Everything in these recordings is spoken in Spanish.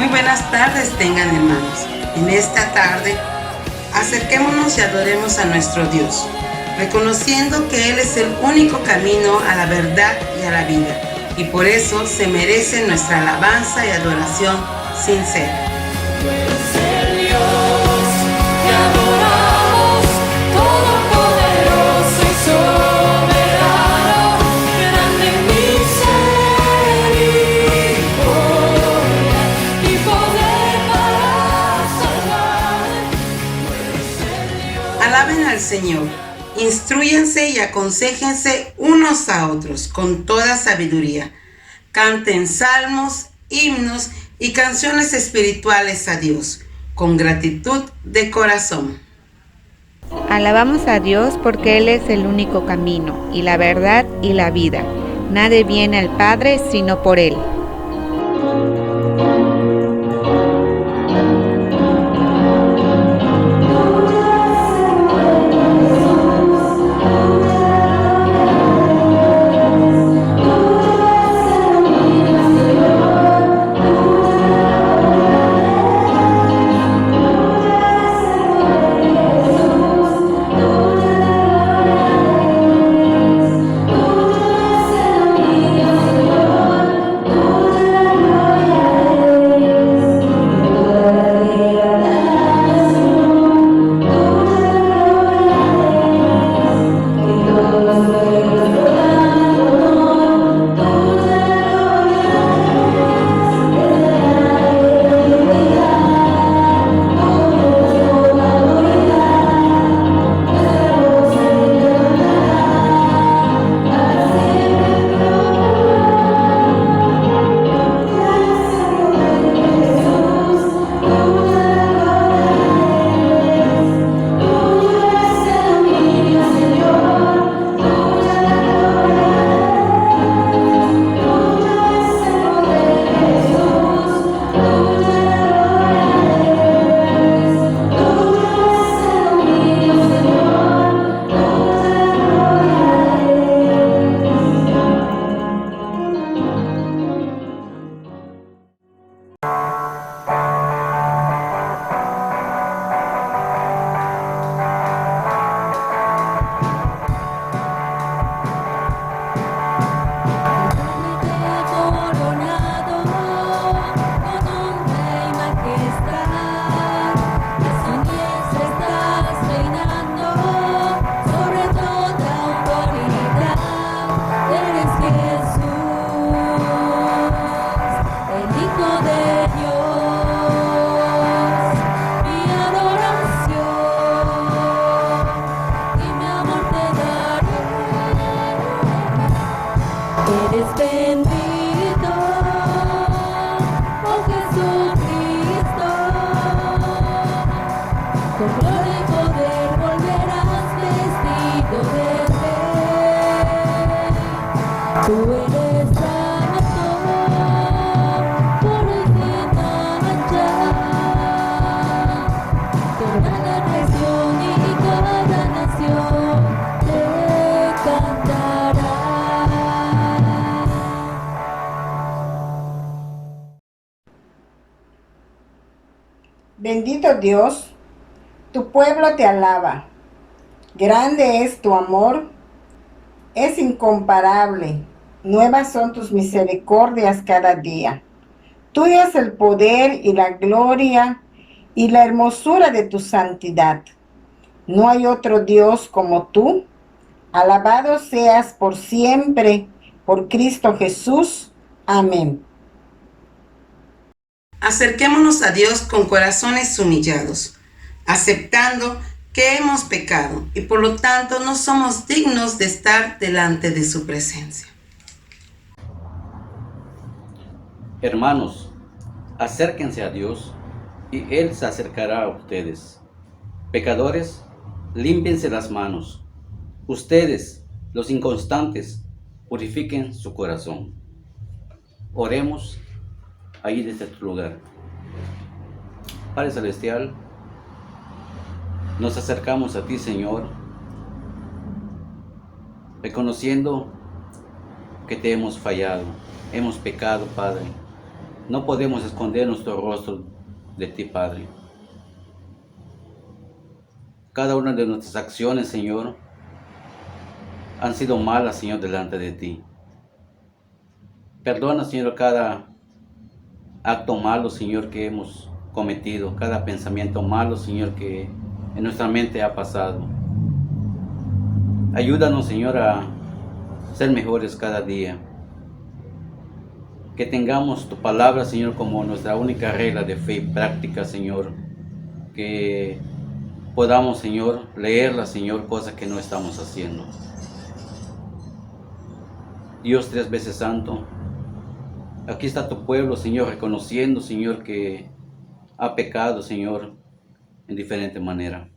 buenas tardes tengan, hermanos. En esta tarde, acerquémonos y adoremos a nuestro Dios, reconociendo que Él es el único camino a la verdad y a la vida, y por eso se merece nuestra alabanza y adoración sincera. Alaben al Señor, instrúyense y aconséjense unos a otros con toda sabiduría. Canten salmos, himnos y canciones espirituales a Dios, con gratitud de corazón. Alabamos a Dios porque Él es el único camino, y la verdad y la vida. Nadie viene al Padre sino por Él. Bendito Dios, tu pueblo te alaba. Grande es tu amor, es incomparable. Nuevas son tus misericordias cada día. Tuyo es el poder y la gloria y la hermosura de tu santidad. No hay otro Dios como tú. Alabado seas por siempre, por Cristo Jesús. Amén. Acerquémonos a Dios con corazones humillados, aceptando que hemos pecado y por lo tanto no somos dignos de estar delante de su presencia. Hermanos, acérquense a Dios y Él se acercará a ustedes. Pecadores, límpiense las manos. Ustedes, los inconstantes, purifiquen su corazón. Oremos ahí desde tu lugar. Padre Celestial, nos acercamos a ti, Señor, reconociendo que te hemos fallado, hemos pecado, Padre. No podemos esconder nuestro rostro de ti, Padre. Cada una de nuestras acciones, Señor, han sido malas, Señor, delante de ti. Perdona, Señor, cada acto malo, Señor, que hemos cometido, cada pensamiento malo, Señor, que en nuestra mente ha pasado. Ayúdanos, Señor, a ser mejores cada día. Que tengamos tu palabra, Señor, como nuestra única regla de fe y práctica, Señor. Que podamos, Señor, leerla, Señor, cosas que no estamos haciendo. Dios tres veces santo, aquí está tu pueblo, Señor, reconociendo, Señor, que ha pecado, Señor, en diferente manera.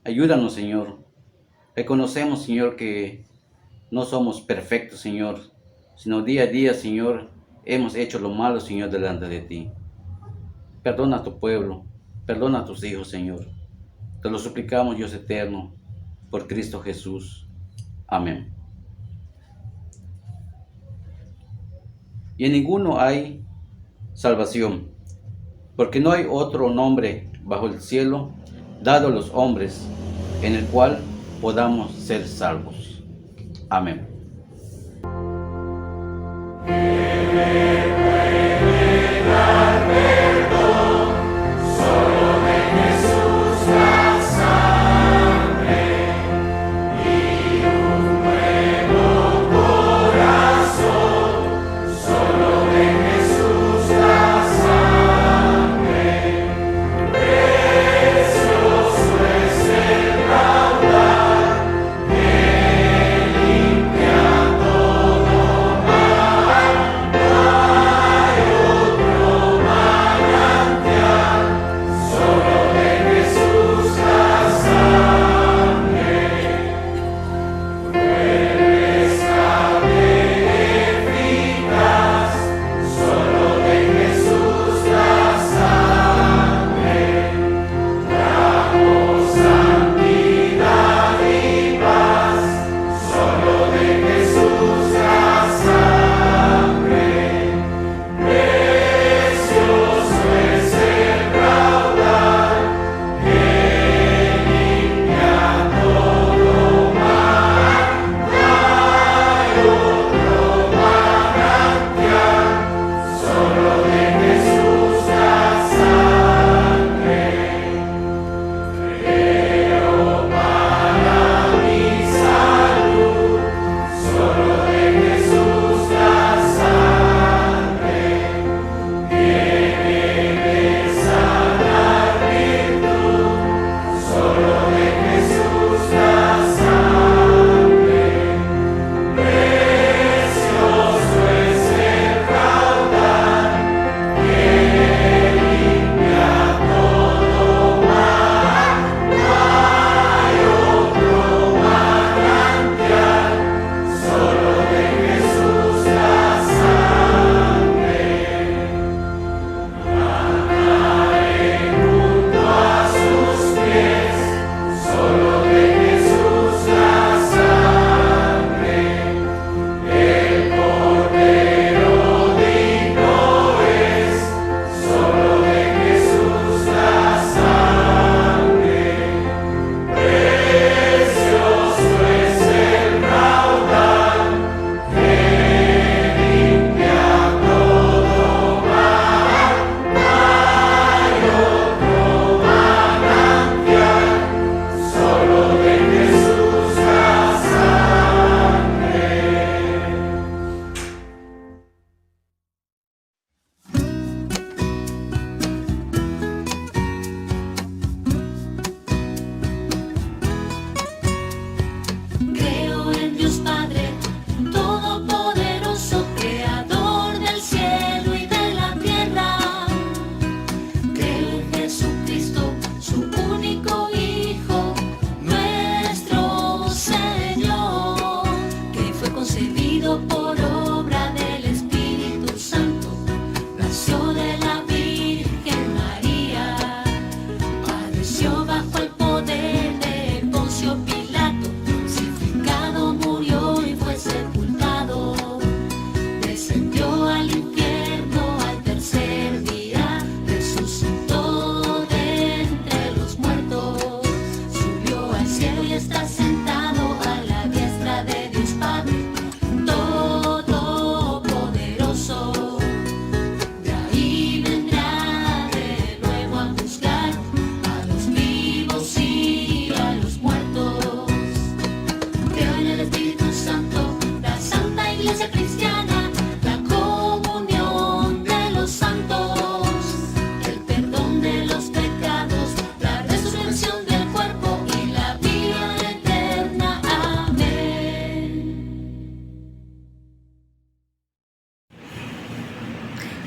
Ayúdanos, Señor. Reconocemos, Señor, que no somos perfectos, Señor, sino día a día, Señor, hemos hecho lo malo, Señor, delante de ti. Perdona a tu pueblo, perdona a tus hijos, Señor. Te lo suplicamos, Dios eterno, por Cristo Jesús. Amén. Y en ninguno hay salvación, porque no hay otro nombre bajo el cielo dado a los hombres en el cual podamos ser salvos. Amén.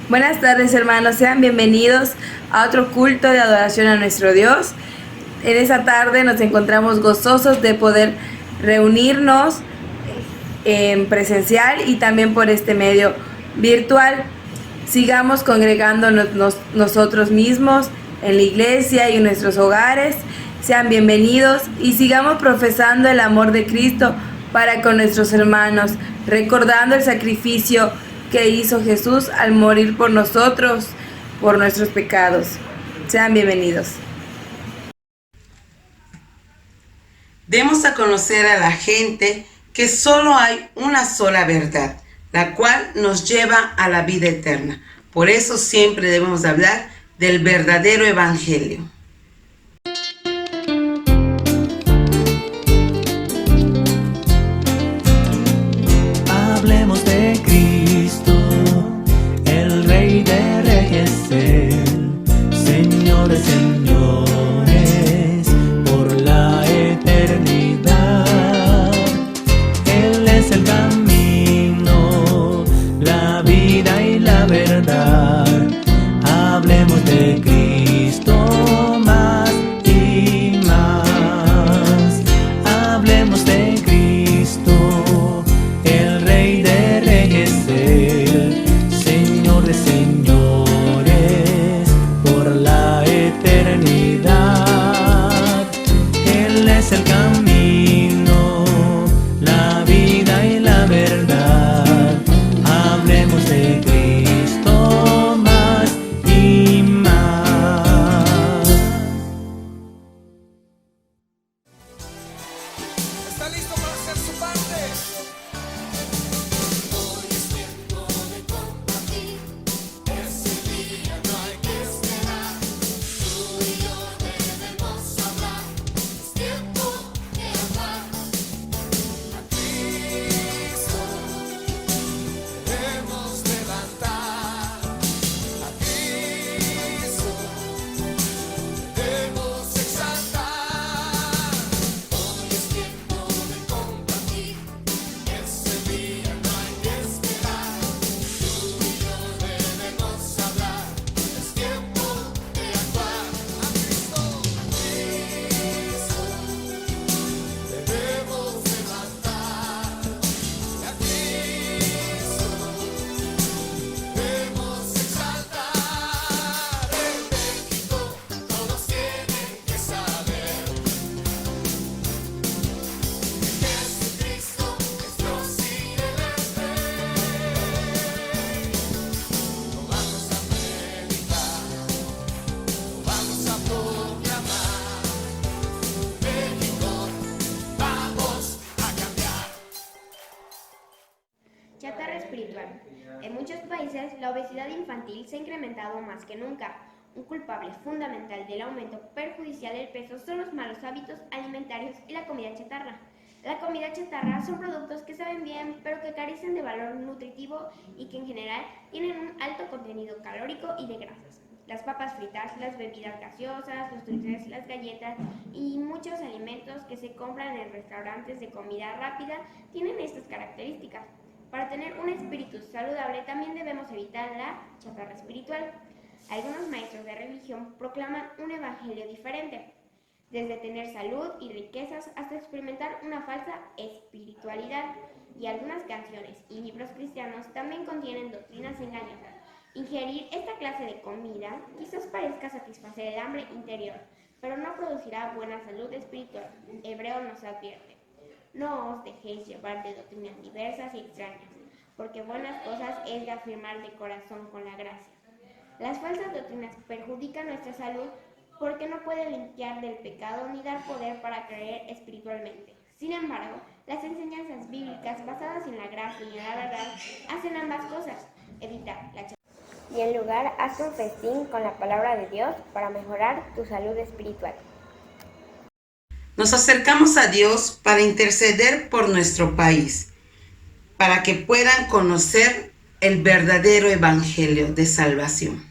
Buenas tardes, hermanos, sean bienvenidos a otro culto de adoración a nuestro Dios. En esta tarde nos encontramos gozosos de poder reunirnos en presencial y también por este medio virtual. Sigamos congregándonos nosotros mismos en la iglesia y en nuestros hogares. Sean bienvenidos y sigamos profesando el amor de Cristo para con nuestros hermanos, recordando el sacrificio que hizo Jesús al morir por nosotros, por nuestros pecados. Sean bienvenidos. Demos a conocer a la gente que solo hay una sola verdad, la cual nos lleva a la vida eterna. Por eso siempre debemos hablar del verdadero evangelio. Hablemos de Cristo, el Rey de Reyes, Señor de señores, por la eternidad. Él es el camino, la vida y la verdad. Hablemos de Cristo más y más. Hablemos de Cristo, el Rey de Reyes, Señor de señores, por la eternidad. Él es el camino, la vida y la verdad. Hablemos de Cristo más y más. ¿Está listo para hacer su parte? Hoy es tiempo de compartir. Ese día no hay que esperar. Tú y yo debemos hablar. Es tiempo de amar a Cristo. Debemos levantar a Cristo. Debemos exaltar. Hoy es tiempo de compartir. Ese día no hay que esperar. Tú y yo debemos hablar. Es tiempo de actuar a Cristo. Debemos levantar a Cristo. Debemos exaltar. En México todos tienen que saber que Jesucristo es Dios y Él es Rey. Lo vamos a predicar, lo vamos a proclamar. México, vamos a cambiar. Chatarra espiritual. En muchos países la obesidad infantil se ha incrementado más que nunca. Un culpable fundamental del aumento perjudicial del peso son los malos hábitos alimentarios y la comida chatarra. La comida chatarra son productos que saben bien pero que carecen de valor nutritivo y que en general tienen un alto contenido calórico y de grasas. Las papas fritas, las bebidas gaseosas, los dulces, las galletas y muchos alimentos que se compran en restaurantes de comida rápida tienen estas características. Para tener un espíritu saludable también debemos evitar la chatarra espiritual. Algunos maestros de religión proclaman un evangelio diferente, desde tener salud y riquezas hasta experimentar una falsa espiritualidad. Y algunas canciones y libros cristianos también contienen doctrinas engañosas. Ingerir esta clase de comida quizás parezca satisfacer el hambre interior, pero no producirá buena salud espiritual. Hebreo nos advierte: no os dejéis llevar de doctrinas diversas y extrañas, porque buenas cosas es de afirmar de corazón con la gracia. Las falsas doctrinas perjudican nuestra salud porque no pueden limpiar del pecado ni dar poder para creer espiritualmente. Sin embargo, las enseñanzas bíblicas basadas en la gracia y en la verdad hacen ambas cosas. Evita la chatarra. Y en lugar, haz un festín con la palabra de Dios para mejorar tu salud espiritual. Nos acercamos a Dios para interceder por nuestro país, para que puedan conocer el verdadero evangelio de salvación.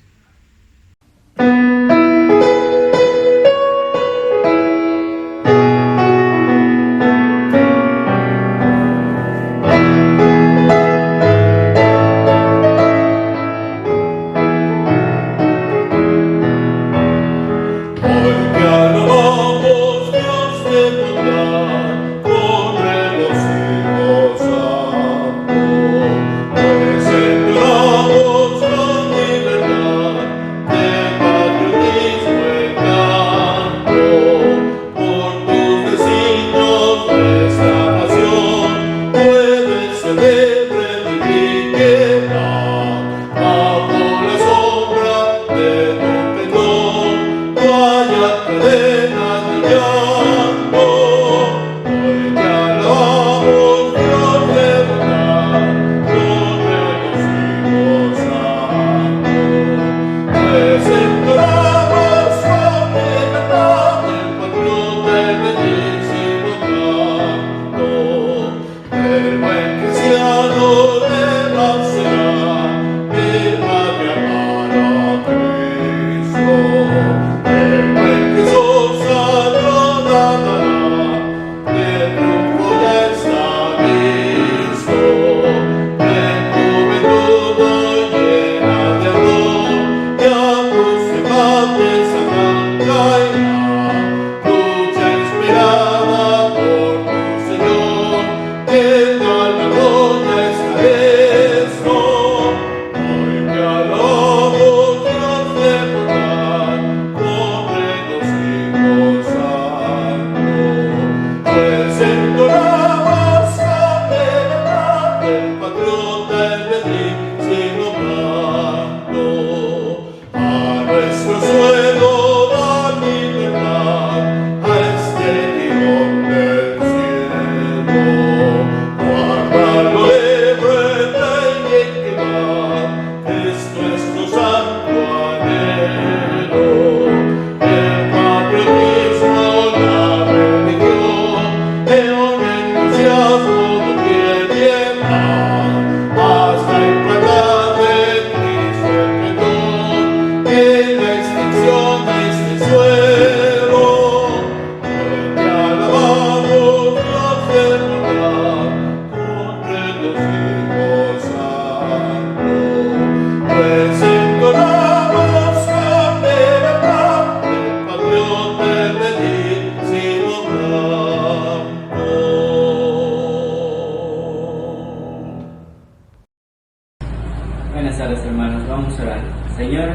Buenas tardes, hermanos. Vamos a orar. Señor,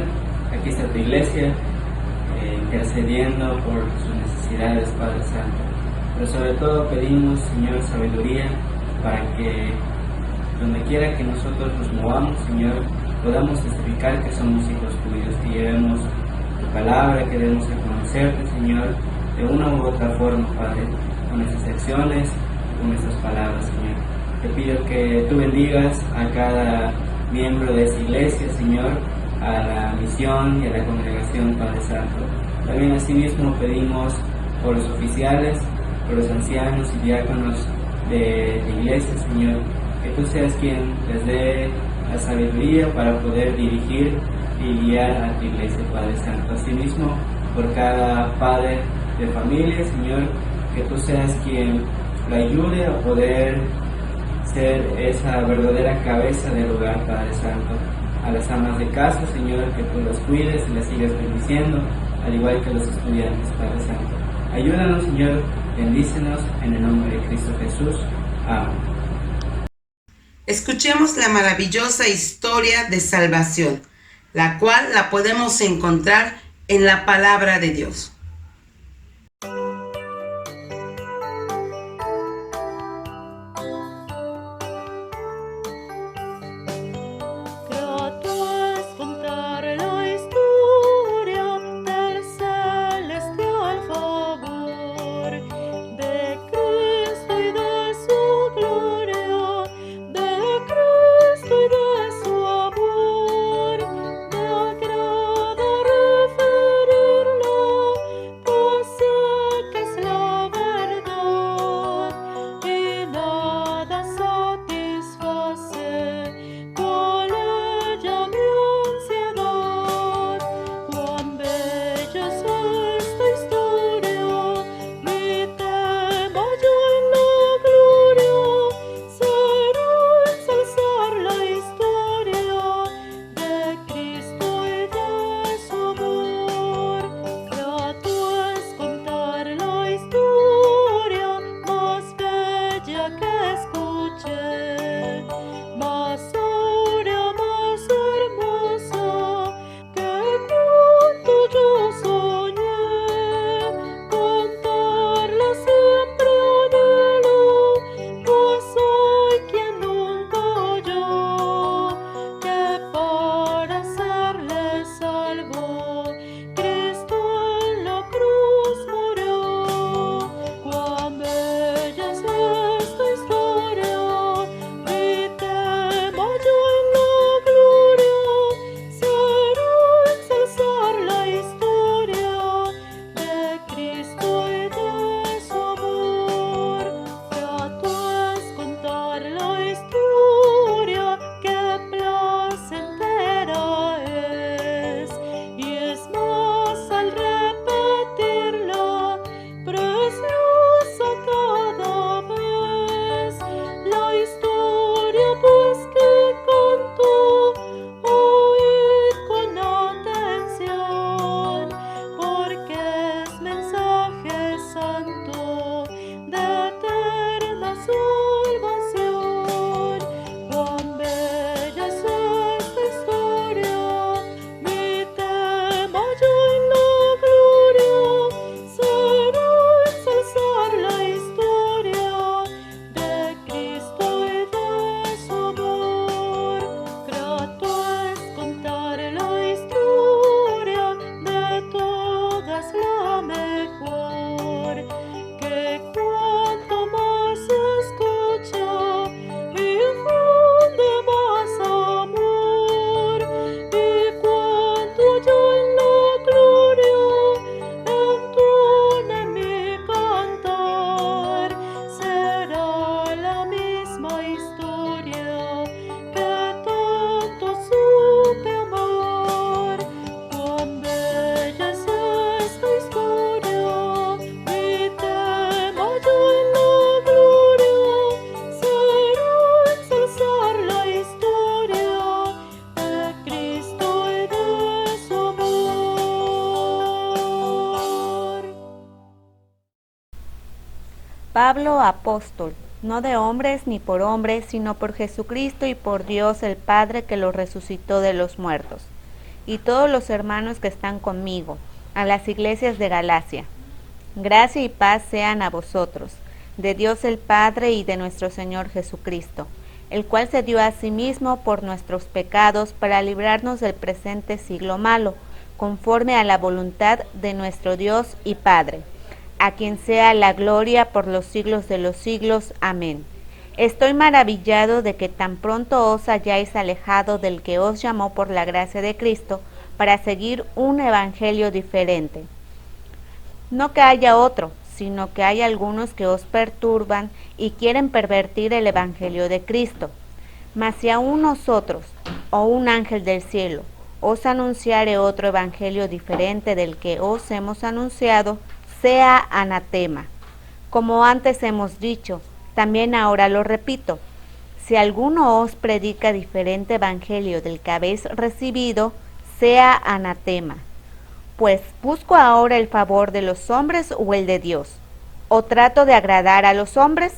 aquí está tu iglesia, intercediendo por sus necesidades, Padre Santo. Pero sobre todo pedimos, Señor, sabiduría para que donde quiera que nosotros nos movamos, Señor, podamos testificar que somos hijos tuyos, que llevemos tu palabra, que debemos reconocerte, Señor, de una u otra forma, Padre, con nuestras acciones, con nuestras palabras, Señor. Te pido que tú bendigas a cada miembro de esta iglesia, Señor, a la misión y a la congregación, Padre Santo. También asimismo pedimos por los oficiales, por los ancianos y diáconos de la iglesia, Señor, que tú seas quien les dé la sabiduría para poder dirigir y guiar a tu iglesia, Padre Santo. Asimismo, por cada padre de familia, Señor, que tú seas quien lo ayude a poder ser esa verdadera cabeza del hogar, Padre Santo. A las amas de casa, Señor, que tú las cuides y las sigas bendiciendo, al igual que los estudiantes, Padre Santo. Ayúdanos, Señor, bendícenos en el nombre de Cristo Jesús. Amén. Escuchemos la maravillosa historia de salvación, la cual la podemos encontrar en la palabra de Dios. Referirlo Pablo, apóstol, no de hombres ni por hombres, sino por Jesucristo y por Dios el Padre que lo resucitó de los muertos, y todos los hermanos que están conmigo, a las iglesias de Galacia. Gracia y paz sean a vosotros, de Dios el Padre y de nuestro Señor Jesucristo, el cual se dio a sí mismo por nuestros pecados para librarnos del presente siglo malo, conforme a la voluntad de nuestro Dios y Padre, a quien sea la gloria por los siglos de los siglos. Amén. Estoy maravillado de que tan pronto os hayáis alejado del que os llamó por la gracia de Cristo para seguir un evangelio diferente. No que haya otro, sino que hay algunos que os perturban y quieren pervertir el evangelio de Cristo. Mas si aún nosotros, o un ángel del cielo, os anunciare otro evangelio diferente del que os hemos anunciado, sea anatema. Como antes hemos dicho, también ahora lo repito, si alguno os predica diferente evangelio del que habéis recibido, sea anatema. Pues, ¿busco ahora el favor de los hombres o el de Dios? ¿O trato de agradar a los hombres?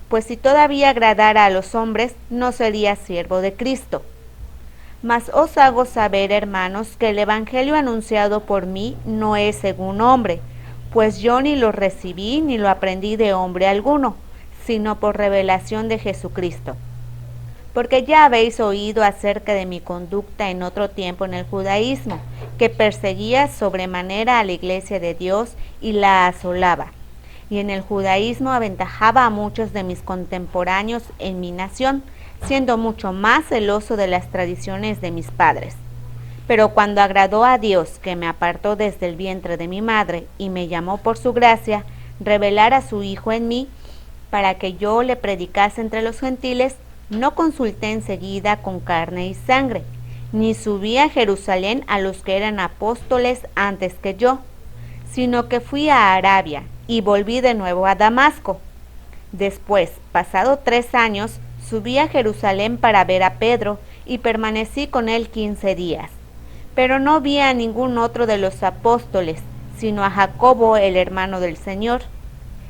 Pues si todavía agradara a los hombres, no sería siervo de Cristo. Mas os hago saber, hermanos, que el evangelio anunciado por mí no es según hombre, pues yo ni lo recibí ni lo aprendí de hombre alguno, sino por revelación de Jesucristo. Porque ya habéis oído acerca de mi conducta en otro tiempo en el judaísmo, que perseguía sobremanera a la iglesia de Dios y la asolaba. Y en el judaísmo aventajaba a muchos de mis contemporáneos en mi nación, siendo mucho más celoso de las tradiciones de mis padres. Pero cuando agradó a Dios, que me apartó desde el vientre de mi madre y me llamó por su gracia, revelar a su Hijo en mí, para que yo le predicase entre los gentiles, no consulté enseguida con carne y sangre, ni subí a Jerusalén a los que eran apóstoles antes que yo, sino que fui a Arabia y volví de nuevo a Damasco. Después, pasado 3 años, subí a Jerusalén para ver a Pedro y permanecí con él 15 días. Pero no vi a ningún otro de los apóstoles, sino a Jacobo, el hermano del Señor.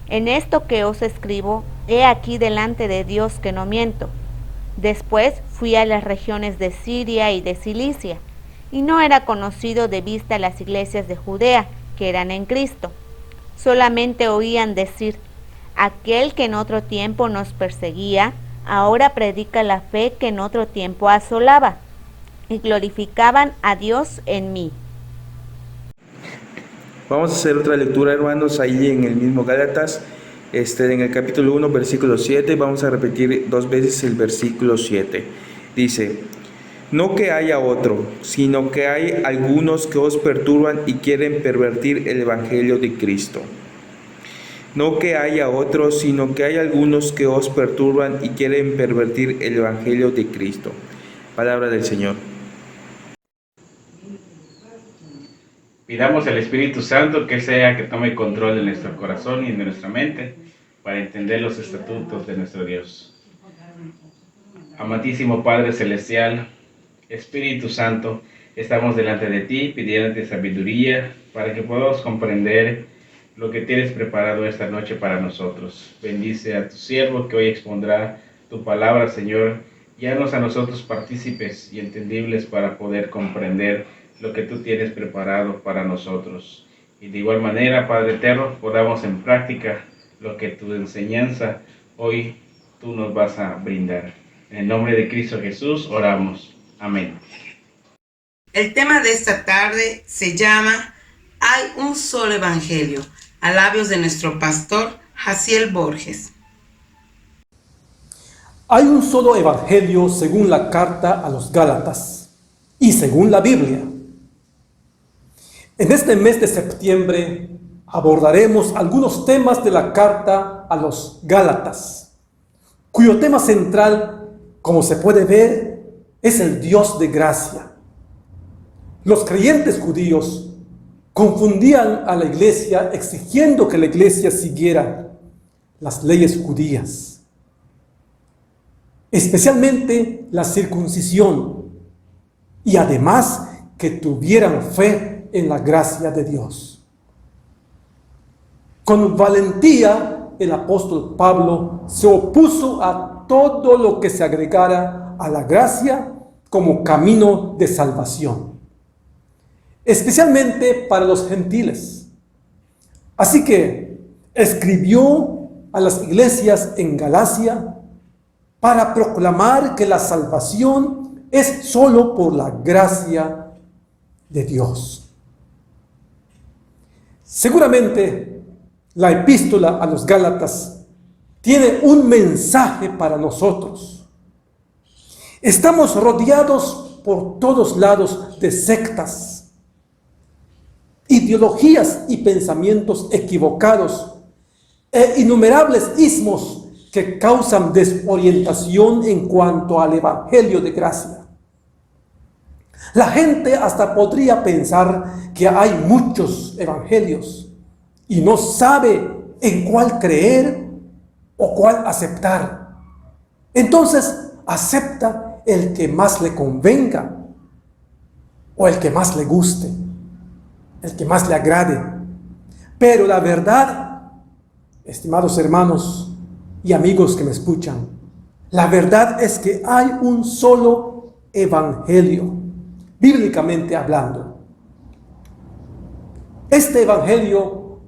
En esto que os escribo, he aquí delante de Dios que no miento. Después fui a las regiones de Siria y de Cilicia, y no era conocido de vista las iglesias de Judea, que eran en Cristo. Solamente oían decir, aquel que en otro tiempo nos perseguía, ahora predica la fe que en otro tiempo asolaba, y glorificaban a Dios en mí. Vamos a hacer otra lectura, hermanos, ahí en el mismo Gálatas, en el capítulo 1, versículo 7, vamos a repetir 2 veces el versículo 7. Dice, no que haya otro, sino que hay algunos que os perturban y quieren pervertir el evangelio de Cristo. No que haya otro, sino que hay algunos que os perturban y quieren pervertir el evangelio de Cristo. Palabra del Señor. Pidamos al Espíritu Santo que sea que tome control de nuestro corazón y de nuestra mente para entender los estatutos de nuestro Dios. Amantísimo Padre Celestial, Espíritu Santo, estamos delante de ti pidiéndote sabiduría para que podamos comprender lo que tienes preparado esta noche para nosotros. Bendice a tu siervo que hoy expondrá tu palabra, Señor, y haznos a nosotros partícipes y entendibles para poder comprender lo que tú tienes preparado para nosotros. Y de igual manera, Padre Eterno, podamos en práctica lo que tu enseñanza hoy tú nos vas a brindar. En el nombre de Cristo Jesús oramos. Amén. El tema de esta tarde se llama Hay un solo evangelio, a labios de nuestro pastor Jaciel Borges. Hay un solo evangelio según la carta a los Gálatas y según la Biblia. En este mes de septiembre abordaremos algunos temas de la carta a los Gálatas, cuyo tema central, como se puede ver, es el Dios de gracia. Los creyentes judíos confundían a la iglesia exigiendo que la iglesia siguiera las leyes judías, especialmente la circuncisión, y además que tuvieran fe en la gracia de Dios. Con valentía el apóstol Pablo se opuso a todo lo que se agregara a la gracia como camino de salvación, especialmente para los gentiles. Así que escribió a las iglesias en Galacia para proclamar que la salvación es solo por la gracia de Dios. Seguramente la epístola a los Gálatas tiene un mensaje para nosotros. Estamos rodeados por todos lados de sectas, ideologías y pensamientos equivocados e innumerables ismos que causan desorientación en cuanto al evangelio de gracia. La gente hasta podría pensar que hay muchos evangelios y no sabe en cuál creer o cuál aceptar. Entonces acepta el que más le convenga o el que más le guste, el que más le agrade. Pero la verdad, estimados hermanos y amigos que me escuchan, la verdad es que hay un solo evangelio, bíblicamente hablando. Este evangelio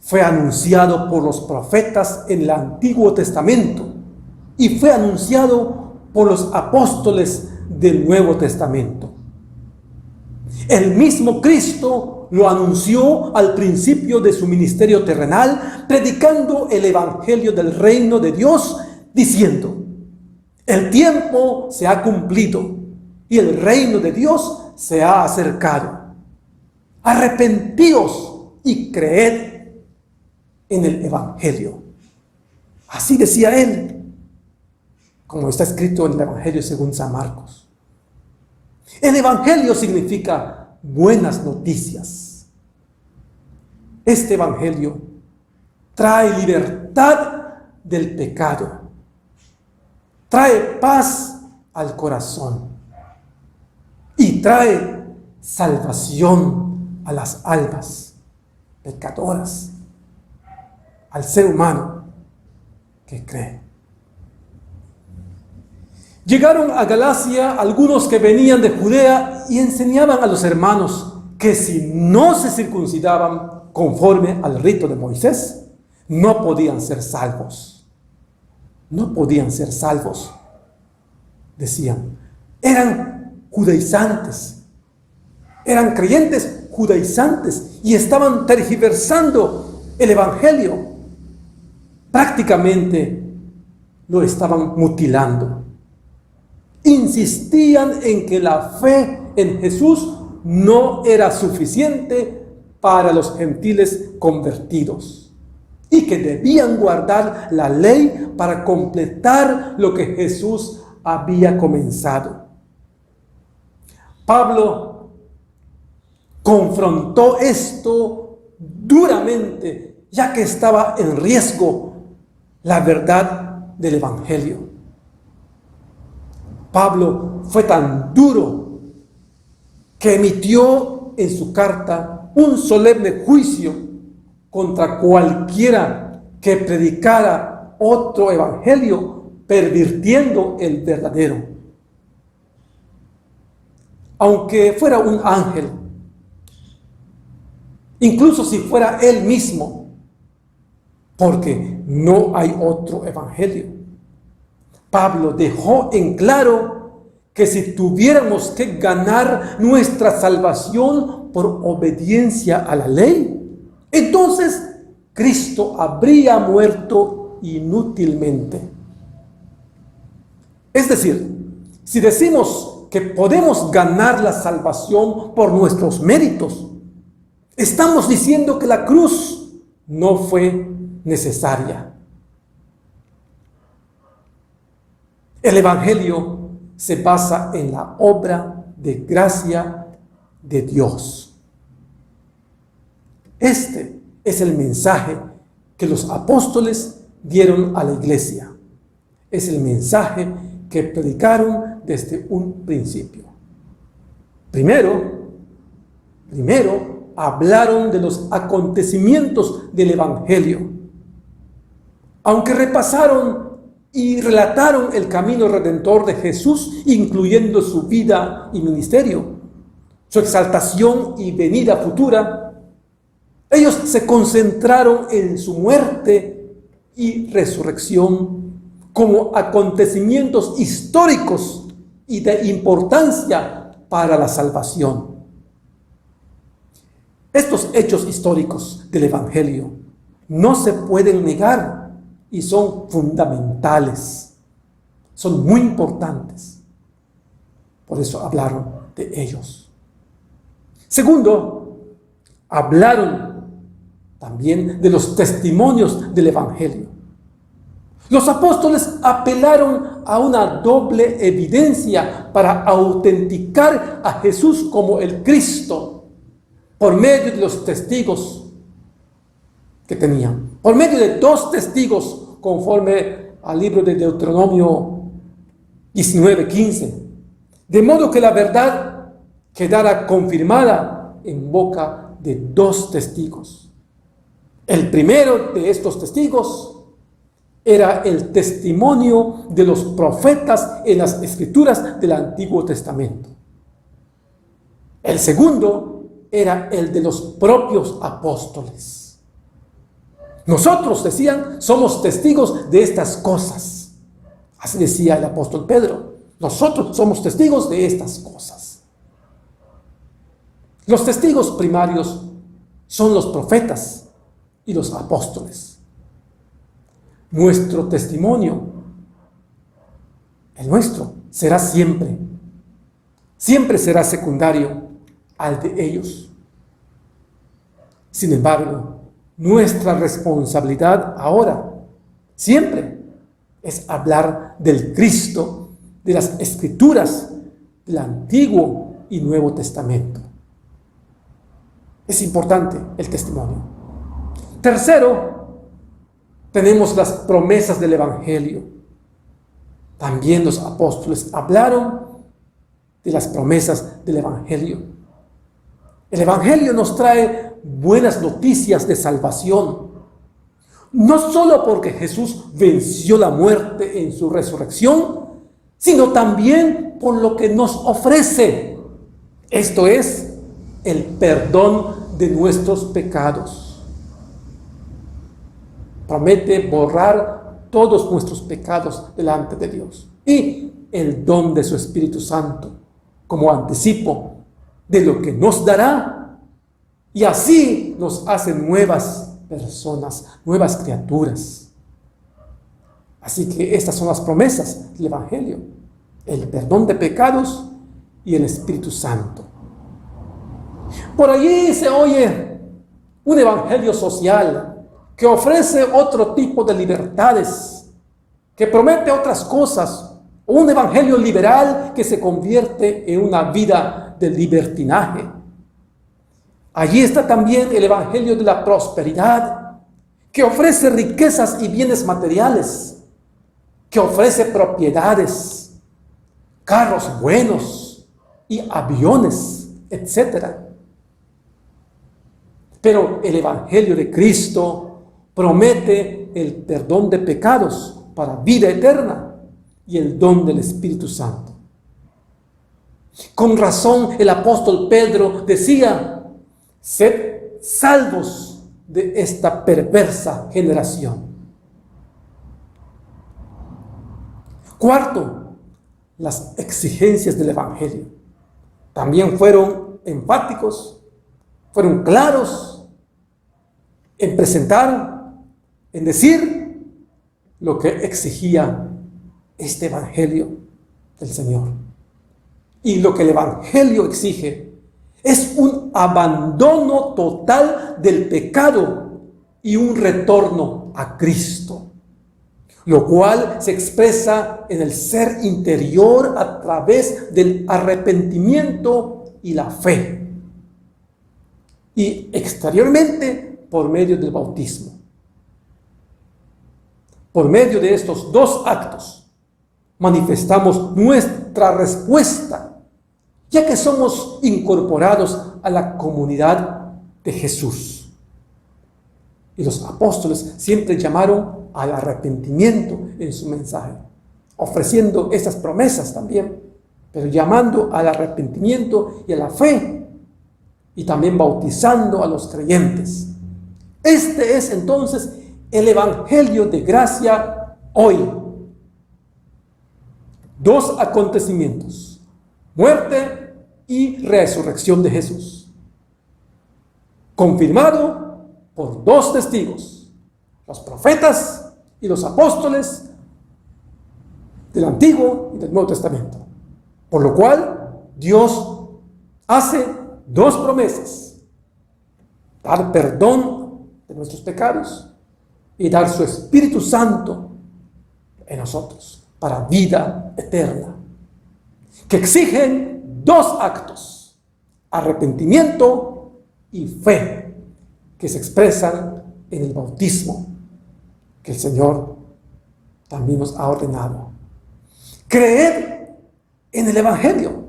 fue anunciado por los profetas en el Antiguo Testamento y fue anunciado por los apóstoles del Nuevo Testamento. El mismo Cristo lo anunció al principio de su ministerio terrenal, predicando el evangelio del reino de Dios, diciendo: el tiempo se ha cumplido y el reino de Dios se ha acercado. Arrepentíos y creed en el evangelio. Así decía él, como está escrito en el evangelio según San Marcos. El evangelio significa buenas noticias. Este evangelio trae libertad del pecado, trae paz al corazón y trae salvación a las almas pecadoras, al ser humano que cree. Llegaron a Galacia algunos que venían de Judea y enseñaban a los hermanos que si no se circuncidaban conforme al rito de Moisés, no podían ser salvos. No podían ser salvos, decían. Eran judaizantes, eran creyentes judaizantes y estaban tergiversando el evangelio. Prácticamente lo estaban mutilando. Insistían en que la fe en Jesús no era suficiente para los gentiles convertidos y que debían guardar la ley para completar lo que Jesús había comenzado. Pablo confrontó esto duramente, ya que estaba en riesgo la verdad del evangelio. Pablo fue tan duro que emitió en su carta un solemne juicio contra cualquiera que predicara otro evangelio, pervirtiendo el verdadero. Aunque fuera un ángel, incluso si fuera él mismo, porque no hay otro evangelio. Pablo dejó en claro que si tuviéramos que ganar nuestra salvación por obediencia a la ley, entonces Cristo habría muerto inútilmente. Es decir, si decimos que podemos ganar la salvación por nuestros méritos, estamos diciendo que la cruz no fue necesaria. El evangelio se basa en la obra de gracia de Dios. Este es el mensaje que los apóstoles dieron a la iglesia. Es el mensaje que predicaron desde un principio. Primero hablaron de los acontecimientos del evangelio. aunque repasaron y relataron el camino redentor de Jesús, incluyendo su vida y ministerio, su exaltación y venida futura, ellos se concentraron en su muerte y resurrección como acontecimientos históricos y de importancia para la salvación. Estos hechos históricos del Evangelio no se pueden negar y son fundamentales, son muy importantes. Por eso hablaron de ellos. Segundo, hablaron también de los testimonios del Evangelio. Los apóstoles apelaron a una doble evidencia para autenticar a Jesús como el Cristo por medio de los testigos que tenían. Por medio de 2 testigos, conforme al libro de Deuteronomio 19:15. De modo que la verdad quedara confirmada en boca de 2 testigos. El primero de estos testigos era el testimonio de los profetas en las Escrituras del Antiguo Testamento. El segundo era el de los propios apóstoles. Nosotros, decían, somos testigos de estas cosas. Así decía el apóstol Pedro. Nosotros somos testigos de estas cosas. Los testigos primarios son los profetas y los apóstoles. Nuestro testimonio, el nuestro, será siempre será secundario al de ellos. Sin embargo, nuestra responsabilidad ahora, siempre, es hablar del Cristo, de las Escrituras, del Antiguo y Nuevo Testamento. Es importante el testimonio. Tercero, tenemos las promesas del Evangelio. También los apóstoles hablaron de las promesas del Evangelio. El Evangelio nos trae buenas noticias de salvación, no solo porque Jesús venció la muerte en su resurrección, sino también por lo que nos ofrece. Esto es el perdón de nuestros pecados. Promete borrar todos nuestros pecados delante de Dios y el don de su Espíritu Santo como anticipo de lo que nos dará, y así nos hace nuevas personas, nuevas criaturas. Así que estas son las promesas del Evangelio: el perdón de pecados y el Espíritu Santo. Por allí se oye un evangelio social que ofrece otro tipo de libertades, que promete otras cosas, un evangelio liberal que se convierte en una vida de libertinaje. Allí está también el evangelio de la prosperidad, que ofrece riquezas y bienes materiales, que ofrece propiedades, carros buenos y aviones, etc. Pero el evangelio de Cristo promete el perdón de pecados para vida eterna y el don del Espíritu Santo. Con razón el apóstol Pedro decía: sed salvos de esta perversa generación. Cuarto, las exigencias del Evangelio también fueron enfáticos, fueron claros en presentar, en decir lo que exigía este Evangelio del Señor. Y lo que el Evangelio exige es un abandono total del pecado y un retorno a Cristo, lo cual se expresa en el ser interior a través del arrepentimiento y la fe, y exteriormente por medio del bautismo. Por medio de estos 2 actos manifestamos nuestra respuesta, ya que somos incorporados a la comunidad de Jesús. Y los apóstoles siempre llamaron al arrepentimiento en su mensaje, ofreciendo esas promesas también, pero llamando al arrepentimiento y a la fe, y también bautizando a los creyentes. Este es entonces el Evangelio de gracia hoy. 2 acontecimientos: muerte y resurrección de Jesús, confirmado por 2 testigos, los profetas y los apóstoles del Antiguo y del Nuevo Testamento. Por lo cual Dios hace 2 promesas: dar perdón de nuestros pecados y dar su Espíritu Santo en nosotros para vida eterna, que exigen 2 actos: arrepentimiento y fe, que se expresan en el bautismo que el Señor también nos ha ordenado. Creed en el Evangelio.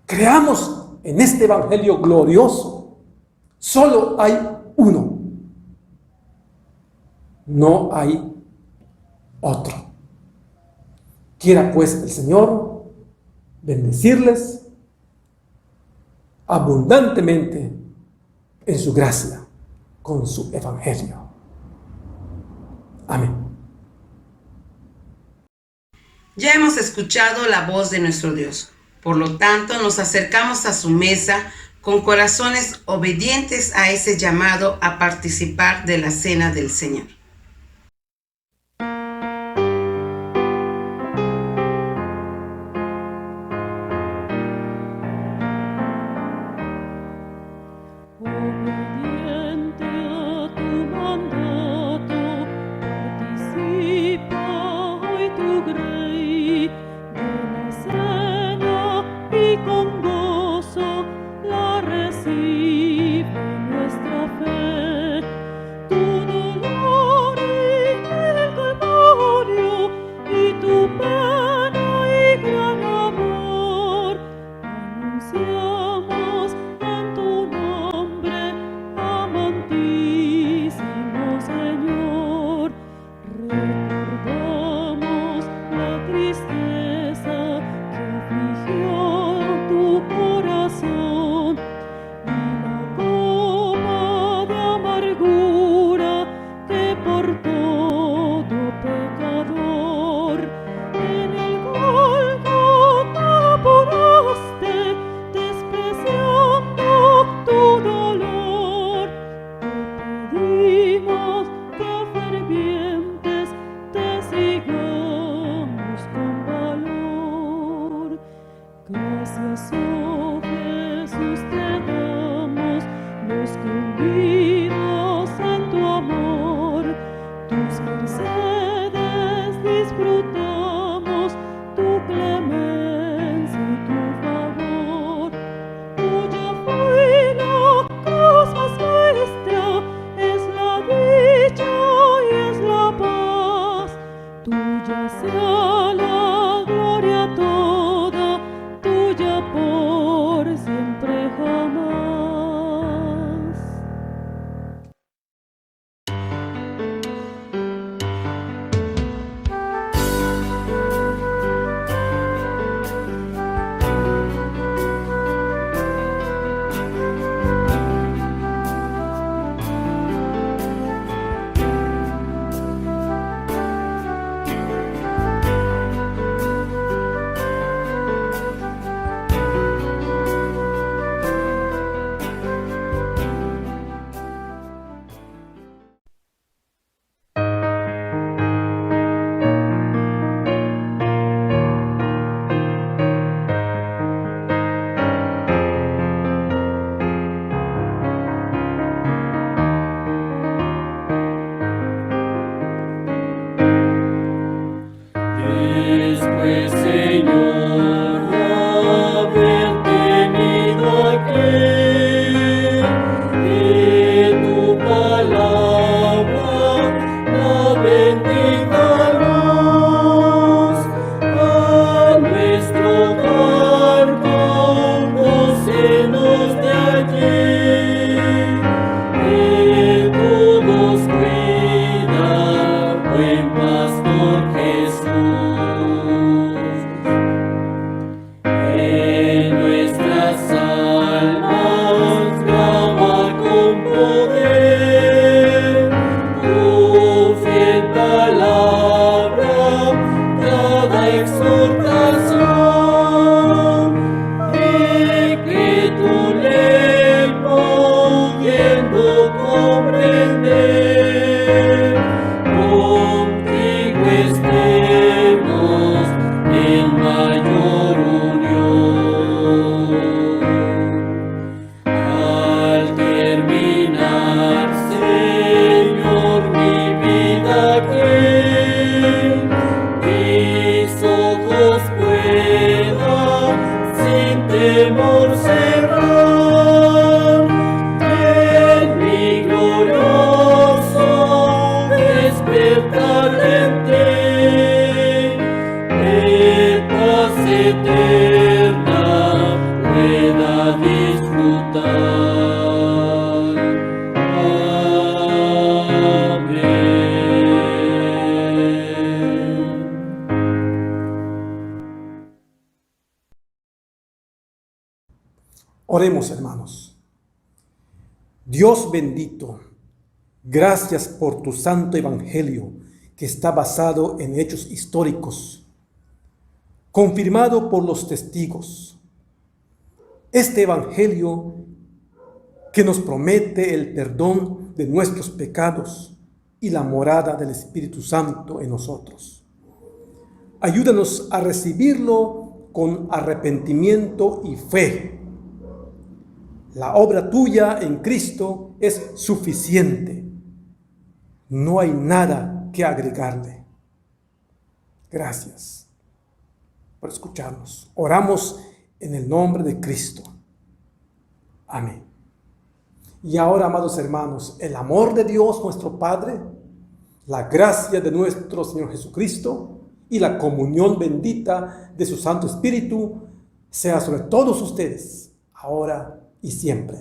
Creamos en este Evangelio glorioso. Solo hay uno. No hay otro. Quiera pues el Señor bendecirles abundantemente en su gracia con su Evangelio. Amén. Ya hemos escuchado la voz de nuestro Dios. Por lo tanto, nos acercamos a su mesa con corazones obedientes a ese llamado a participar de la cena del Señor. Obediente a tu mandato, participa hoy tu Grey de la cena y con gozo la recibe nuestra fe. Tu dolor Oremos, hermanos. Dios bendito, gracias por tu santo evangelio que está basado en hechos históricos, confirmado por los testigos. Este evangelio que nos promete el perdón de nuestros pecados y la morada del Espíritu Santo en nosotros. Ayúdanos a recibirlo con arrepentimiento y fe. La obra tuya en Cristo es suficiente. No hay nada que agregarle. Gracias por escucharnos. Oramos en el nombre de Cristo. Amén. Y ahora, amados hermanos, el amor de Dios nuestro Padre, la gracia de nuestro Señor Jesucristo y la comunión bendita de su Santo Espíritu sea sobre todos ustedes, ahora y siempre.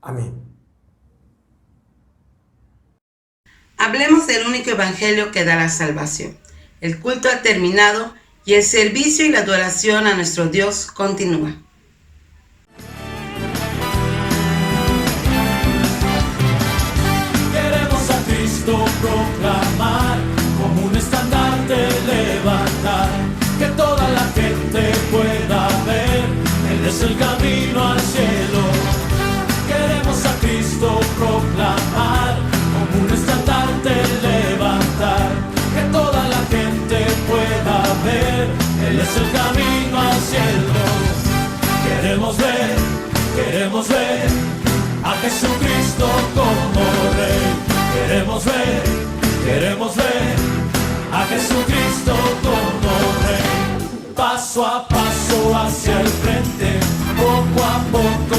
Amén. Hablemos del único evangelio que da la salvación. El culto ha terminado y el servicio y la adoración a nuestro Dios continúa. Queremos a Cristo proclamar, como un estandarte levantar, que toda la gente pueda ver, Él es el camino al cielo. Queremos a Cristo proclamar, como un estandarte levantar, que toda la gente pueda ver, Él es el camino al cielo. Queremos ver a Jesucristo como Rey. Queremos ver a Jesucristo como Rey. Paso a paso hacia el frente, poco a poco